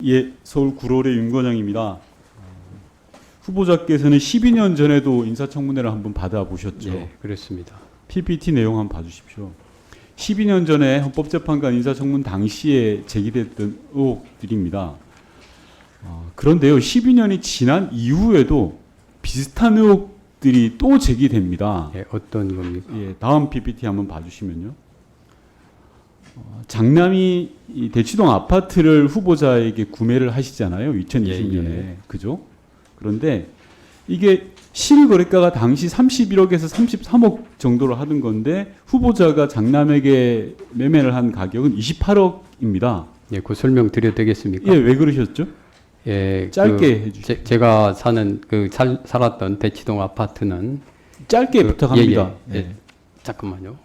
예, 서울 구롤의 윤건영입니다. 후보자께서는 12년 전에도 인사청문회를 한번 받아보셨죠? 예, 그렇습니다. PPT 내용 한번 봐주십시오. 12년 전에 헌법재판관 인사청문 당시에 제기됐던 의혹들입니다. 그런데요, 12년이 지난 이후에도 비슷한 의혹들이 또 제기됩니다. 예, 어떤 겁니까? 예, 다음 PPT 한번 봐주시면요. 장남이 이 대치동 아파트를 후보자에게 구매를 하시잖아요. 2020년에. 예. 그죠? 그런데 이게 실거래가가 당시 31억에서 33억 정도로 하던 건데 후보자가 장남에게 매매를 한 가격은 28억입니다. 예, 그 설명 드려도 되겠습니까? 예, 왜 그러셨죠? 예, 짧게 해주시죠. 제가 사는 살았던 대치동 아파트는 짧게 부탁합니다. 예. 잠깐만요.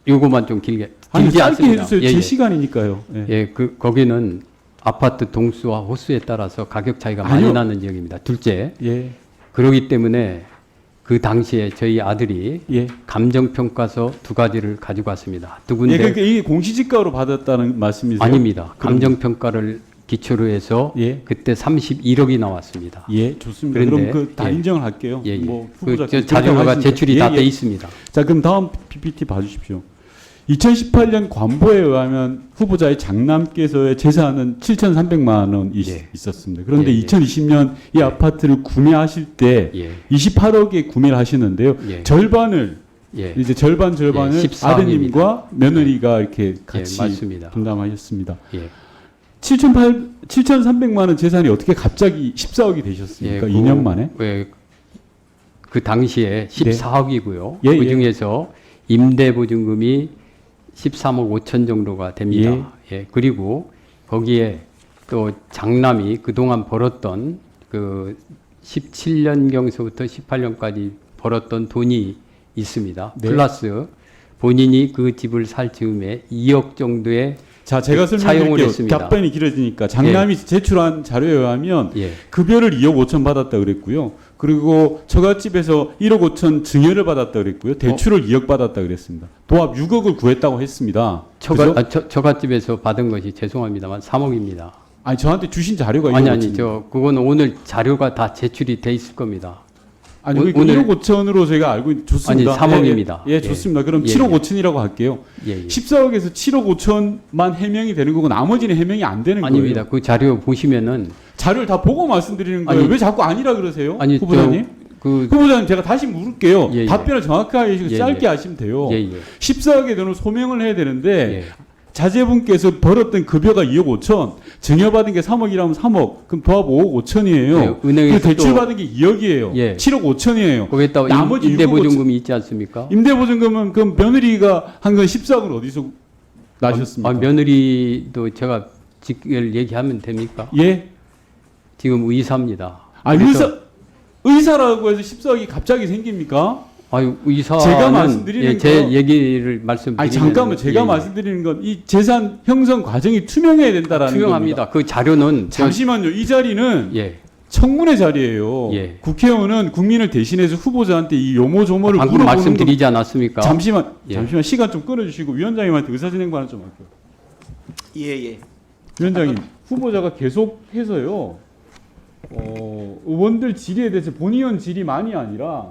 요거만 좀 길지 짧게 않습니다. 해주세요. 제 시간이니까요. 예. 예, 거기는 아파트 동수와 호수에 따라서 가격 차이가 아니요. 많이 나는 지역입니다. 둘째, 예. 그러기 때문에 그 당시에 저희 아들이 예. 감정평가서 2가지를 가지고 왔습니다. 두 군데. 예, 그러니까 이게 공시지가로 받았다는 말씀이세요? 아닙니다. 감정평가를 기초로 해서 예. 그때 31억이 나왔습니다. 예, 좋습니다. 그런데, 그럼 그 다 예. 인정을 할게요. 예, 예. 뭐 후보자 자료가 제출이 다 돼 있습니다. 자, 그럼 다음 PPT 봐주십시오. 2018년 관보에 의하면 후보자의 장남께서의 재산은 7,300만 원 예. 있었습니다. 그런데 예, 예. 2020년 이 아파트를 구매하실 때 예. 28억에 구매를 하시는데요. 예. 절반을 예. 이제 절반을 예, 14억입니다. 아드님과 며느리가 이렇게 같이 맞습니다. 분담하셨습니다. 예. 7,300만 원 재산이 어떻게 갑자기 14억이 되셨습니까? 2년 만에? 그 당시에 14억이고요. 예, 그 예. 중에서 임대보증금이 13억 5천 정도가 됩니다. 예. 그리고 거기에 또 장남이 그동안 벌었던 그 17년경서부터 18년까지 벌었던 돈이 있습니다. 네. 플러스 본인이 그 집을 살 즈음에 2억 정도의 자, 제가 사용을 설명드릴게요. 했습니다. 답변이 길어지니까 장남이 제출한 자료에 의하면 예. 급여를 2억 5천 받았다 그랬고요. 그리고 처갓집에서 1억 5천 증여를 받았다 그랬고요. 대출을 2억 받았다 그랬습니다. 도합 6억을 구했다고 했습니다. 그죠? 처갓집에서 받은 것이 죄송합니다만 3억입니다. 아니, 저한테 주신 자료가 2억 아니 5천. 그건 오늘 자료가 다 제출이 돼 있을 겁니다. 아니, 오늘- 오늘 1억 5천으로 저희가 알고 좋습니다. 아니, 3억입니다. 예, 좋습니다. 그럼 예, 7억 예. 5천이라고 할게요. 예, 예. 14억에서 7억 5천만 해명이 되는 거고 나머지는 해명이 안 되는 아닙니다. 거예요. 그 자료 보시면은 자료를 다 보고 말씀드리는 거예요. 아니, 왜 자꾸 아니라 그러세요? 아니 후보자님? 그 후보자님, 제가 다시 물을게요. 예, 예. 답변을 정확하게 해주시고 예, 짧게 예. 하시면 돼요. 예, 예. 14억의 돈을 소명을 해야 되는데 예. 자제분께서 벌었던 급여가 2억 5천, 증여받은 게 3억이라면 3억, 그럼 도합 5억 5천이에요. 예, 은행에서 대출받은 게 2억이에요. 예. 7억 5천이에요. 거기에다가 나머지 임대보증금이 있지 않습니까? 임대보증금은 그럼 며느리가 한 건 14억을 어디서 나셨습니까? 며느리도 제가 직을 얘기하면 됩니까? 예. 지금 의사입니다. 아, 그래서- 의사라고 해서 14억이 갑자기 생깁니까? 아유, 의사는 제가 말씀드리는 제 거- 얘기를 말씀드리면 아니, 잠깐만, 제가 말씀드리는 건 이 재산 형성 과정이 투명해야 된다라는 투명합니다. 겁니다. 그 자료는 잠시만요. 이 자리는 예. 청문회 자리예요. 예. 국회의원은 국민을 대신해서 후보자한테 이 요모조모를 방금 물어보는 말씀드리지 않았습니까? 잠시만, 예. 잠시만 시간 좀 끊어주시고 위원장님한테 의사진행 발언 좀 할게요. 예. 위원장님, 후보자가 계속해서요, 의원들 질의에 대해서 본의원 질의만이 아니라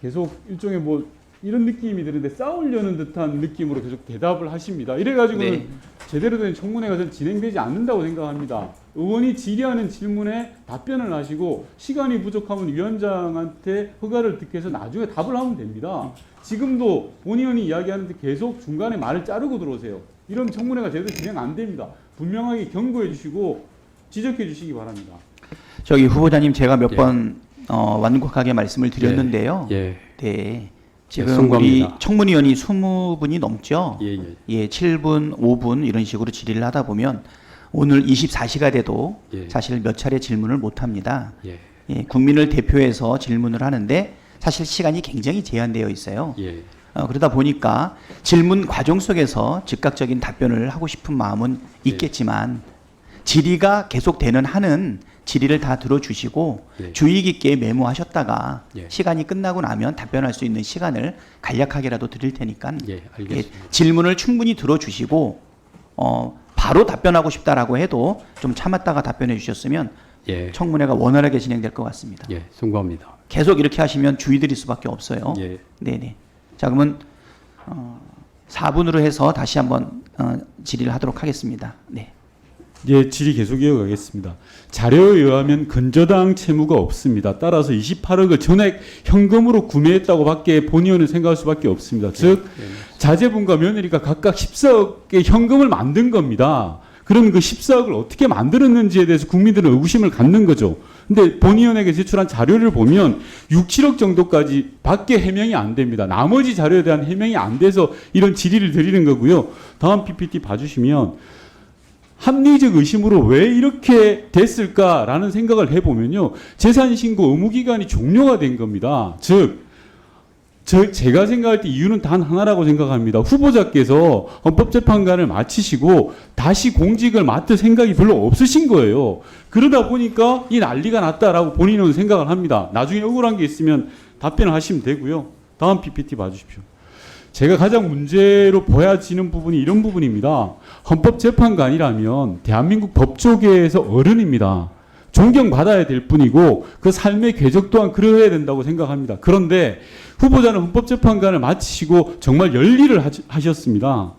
계속 일종의 뭐 이런 느낌이 드는데 싸우려는 듯한 느낌으로 계속 대답을 하십니다. 이래가지고는 네. 제대로 된 청문회가 전 진행되지 않는다고 생각합니다. 의원이 질의하는 질문에 답변을 하시고 시간이 부족하면 위원장한테 허가를 듣게 해서 나중에 답을 하면 됩니다. 지금도 본의원이 이야기하는데 계속 중간에 말을 자르고 들어오세요. 이런 청문회가 제대로 진행 안 됩니다. 분명하게 경고해 주시고 지적해 주시기 바랍니다. 저기 후보자님 제가 몇 번 완곡하게 말씀을 드렸는데요. 예. 네. 예, 지금 송구합니다. 우리 청문위원이 20분이 넘죠. 예, 예. 예, 7분, 5분 이런 식으로 질의를 하다 보면 오늘 24시가 돼도 예. 사실 몇 차례 질문을 못 합니다. 예. 예, 국민을 대표해서 질문을 하는데 사실 시간이 굉장히 제한되어 있어요. 예. 그러다 보니까 질문 과정 속에서 즉각적인 답변을 하고 싶은 마음은 있겠지만 질의가 계속되는 한은 질의를 다 들어주시고 예. 주의 깊게 메모하셨다가 예. 시간이 끝나고 나면 답변할 수 있는 시간을 간략하게라도 드릴 테니까 예, 알겠습니다. 질문을 충분히 들어주시고 바로 답변하고 싶다라고 해도 좀 참았다가 답변해 주셨으면 예, 청문회가 원활하게 진행될 것 같습니다. 예, 송구합니다. 계속 이렇게 하시면 주의 드릴 수밖에 없어요. 예, 네네. 자, 그러면 4분으로 해서 다시 한번 질의를 하도록 하겠습니다. 네. 예, 질의 계속 이어가겠습니다. 자료에 의하면 건저당 채무가 없습니다. 따라서 28억을 전액 현금으로 구매했다고 밖에 본 의원은 생각할 수밖에 없습니다. 즉 자제분과 며느리가 각각 14억의 현금을 만든 겁니다. 그럼 그 14억을 어떻게 만들었는지에 대해서 국민들은 의구심을 갖는 거죠. 근데 본 의원에게 제출한 자료를 보면 6, 7억 정도까지 밖에 해명이 안 됩니다. 나머지 자료에 대한 해명이 안 돼서 이런 질의를 드리는 거고요. 다음 PPT 봐주시면 합리적 의심으로 왜 이렇게 됐을까라는 생각을 해보면요. 재산신고 의무기간이 종료가 된 겁니다. 즉, 제가 생각할 때 이유는 단 하나라고 생각합니다. 후보자께서 헌법재판관을 마치시고 다시 공직을 맡을 생각이 별로 없으신 거예요. 그러다 보니까 이 난리가 났다라고 본인은 생각을 합니다. 나중에 억울한 게 있으면 답변을 하시면 되고요. 다음 PPT 봐주십시오. 제가 가장 문제로 보여지는 부분이 이런 부분입니다. 헌법재판관이라면 대한민국 법조계에서 어른입니다. 존경받아야 될 뿐이고 그 삶의 궤적 또한 그러해야 된다고 생각합니다. 그런데 후보자는 헌법재판관을 마치시고 정말 열일을 하셨습니다.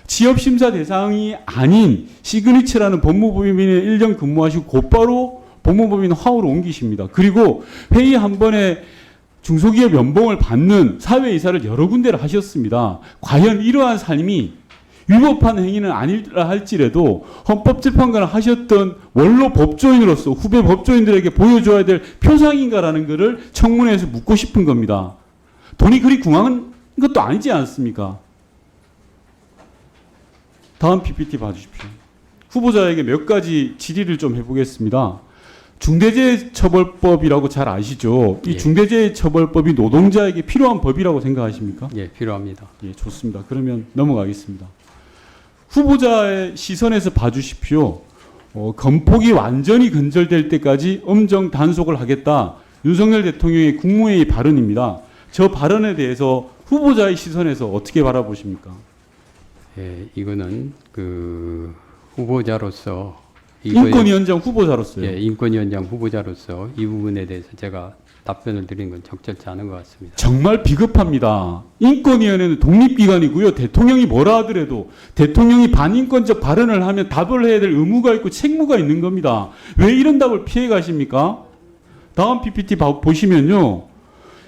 취업심사 대상이 아닌 시그니처라는 법무법인에 1년 근무하시고 곧바로 법무법인 화우로 옮기십니다. 그리고 회의 한 번에 중소기업 연봉을 받는 사회이사를 여러 군데를 하셨습니다. 과연 이러한 삶이 위법한 행위는 아니라 할지라도 헌법재판관을 하셨던 원로 법조인으로서 후배 법조인들에게 보여줘야 될 표상인가라는 것을 청문회에서 묻고 싶은 겁니다. 돈이 그리 궁한 것도 아니지 않습니까? 다음 PPT 봐주십시오. 후보자에게 몇 가지 질의를 좀 해보겠습니다. 중대재해처벌법이라고 잘 아시죠? 이 예. 중대재해처벌법이 노동자에게 필요한 법이라고 생각하십니까? 예, 필요합니다. 예, 좋습니다. 그러면 넘어가겠습니다. 후보자의 시선에서 봐주십시오. 건폭이 완전히 근절될 때까지 엄정 단속을 하겠다. 윤석열 대통령의 국무회의 발언입니다. 저 발언에 대해서 후보자의 시선에서 어떻게 바라보십니까? 예, 이거는 그 후보자로서 인권위원장 후보자로서요. 예, 인권위원장 후보자로서 이 부분에 대해서 제가 답변을 드리는 건 적절치 않은 것 같습니다. 정말 비겁합니다. 인권위원회는 독립기관이고요. 대통령이 뭐라 하더라도 대통령이 반인권적 발언을 하면 답을 해야 될 의무가 있고 책무가 있는 겁니다. 왜 이런 답을 피해 가십니까? 다음 PPT 보시면요.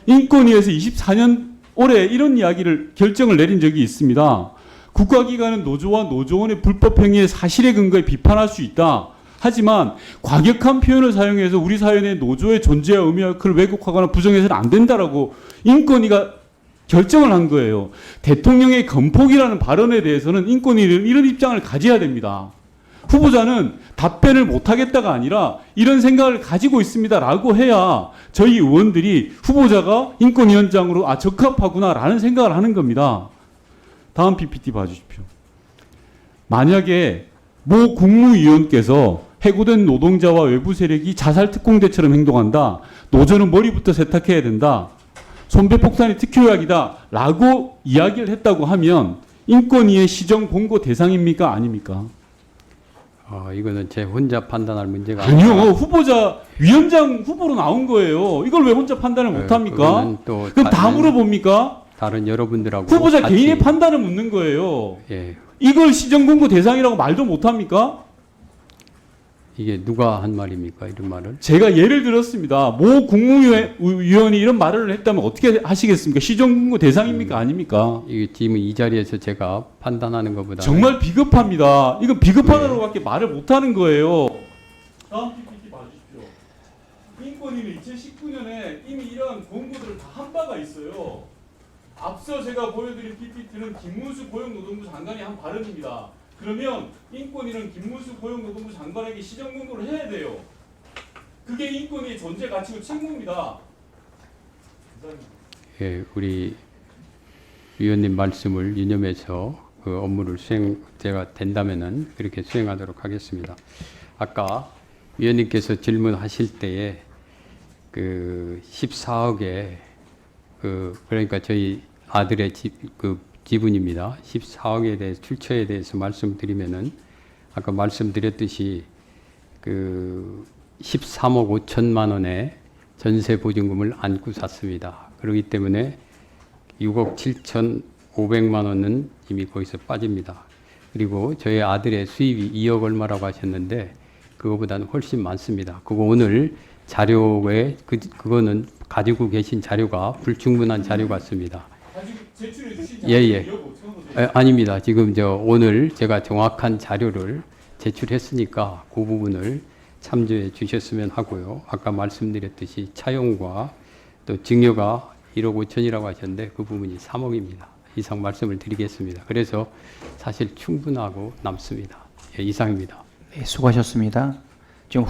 인권위에서 24년 올해 이런 이야기를 결정을 내린 적이 있습니다. 국가기관은 노조와 노조원의 불법 행위의 사실에 근거해 비판할 수 있다. 하지만 과격한 표현을 사용해서 우리 사회 내 노조의 존재와 의미와 그를 왜곡하거나 부정해서는 안 된다라고 인권위가 결정을 한 거예요. 대통령의 건폭이라는 발언에 대해서는 인권위는 이런 입장을 가져야 됩니다. 후보자는 답변을 못하겠다가 아니라 이런 생각을 가지고 있습니다라고 해야 저희 의원들이 후보자가 인권위원장으로 적합하구나라는 생각을 하는 겁니다. 다음 PPT 봐주십시오. 만약에 모 국무위원께서 해고된 노동자와 외부 세력이 자살특공대처럼 행동한다. 노조는 머리부터 세탁해야 된다. 손배폭탄이 특효약이다. 라고 이야기를 했다고 하면 인권위의 시정 공고 대상입니까? 아닙니까? 이거는 제 혼자 판단할 문제가 아니요. 아니라 후보자 위원장 후보로 나온 거예요. 이걸 왜 혼자 판단을 못합니까? 그거는 또 그럼 다 물어봅니까? 다른 여러분들하고 후보자 같이, 개인의 판단을 묻는 거예요. 예, 이걸 시정공고 대상이라고 말도 못합니까? 이게 누가 한 말입니까? 이런 말을? 제가 예를 들었습니다. 모 국무위원이 이런 말을 했다면 어떻게 하시겠습니까? 시정공고 대상입니까? 아닙니까? 이게 지금 이 자리에서 제가 판단하는 것보다 정말 비겁합니다. 이건 비겁하다고밖에 말을 못하는 거예요. 다음 PPT 봐주십시오. 인권위는 2019년에 이미 이러한 공고들을 다 한 바가 있어요. 앞서 제가 보여드린 PPT는 김문수 고용노동부 장관이 한 발언입니다. 그러면 인권위는 김문수 고용노동부 장관에게 시정공고를 해야 돼요. 그게 인권위의 존재 가치고 책무입니다. 예, 우리 위원님 말씀을 유념해서 그 업무를 제가 된다면은 그렇게 수행하도록 하겠습니다. 아까 위원님께서 질문하실 때에 그 14억에 그러니까 저희 아들의 지분입니다. 14억에 대해서 출처에 대해서 말씀드리면은 아까 말씀드렸듯이 그 13억 5천만 원의 전세 보증금을 안고 샀습니다. 그렇기 때문에 6억 7천5백만 원은 이미 거기서 빠집니다. 그리고 저희 아들의 수입이 2억 얼마라고 하셨는데 그거보다는 훨씬 많습니다. 그거 오늘 자료에 그거는 가지고 계신 자료가 불충분한 자료 같습니다. 아직 제출해 주시지 예. 아닙니다. 지금 오늘 제가 정확한 자료를 제출했으니까 그 부분을 참조해 주셨으면 하고요. 아까 말씀드렸듯이 차용과 또 증여가 1억 5천이라고 하셨는데 그 부분이 3억입니다. 이상 말씀을 드리겠습니다. 그래서 사실 충분하고 남습니다. 예, 이상입니다. 네, 수고하셨습니다.